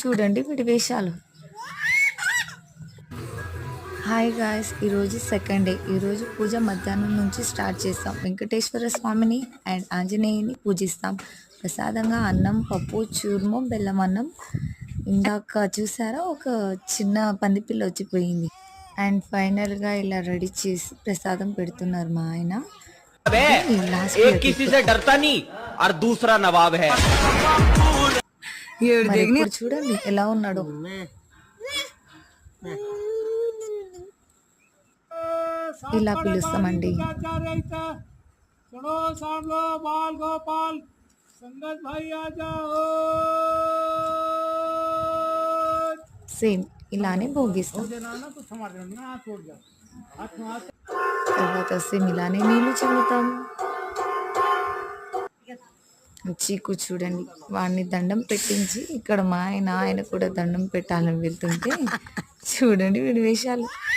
చూడండి వీడి వేషాలు. హాయ్ గాయ్స్, ఈరోజు సెకండ్ డే. ఈరోజు పూజ మధ్యాహ్నం నుంచి స్టార్ట్ చేస్తాం. వెంకటేశ్వర స్వామిని అండ్ ఆంజనేయుని పూజిస్తాం. ప్రసాదంగా అన్నం, పప్పు, చూర్మం, బెల్లం అన్నం. ఇందాక చూసారా, ఒక చిన్న పందిపిల్ల వచ్చిపోయింది. అండ్ ఫైనల్గా ఇలా రెడీ చేసి ప్రసాదం పెడుతున్నారు మా ఆయన. లాస్ట్ एक किसी से डरता नहीं और दूसरा नवाब है। ఇప్పుడు చూడండి ఎలా ఉన్నాడు. ఇలా పిలుస్తామండి. సేమ్ ఇలానే భోగిస్తాం. తర్వాత సేమ్ ఇలానే నీళ్లు చల్లుతాం. చీకు చూడండి, వాడిని దండం పెట్టించి ఇక్కడ మా ఆయన కూడా దండం పెట్టాలని వెళ్తుంటే చూడండి వీడి వేషాలు.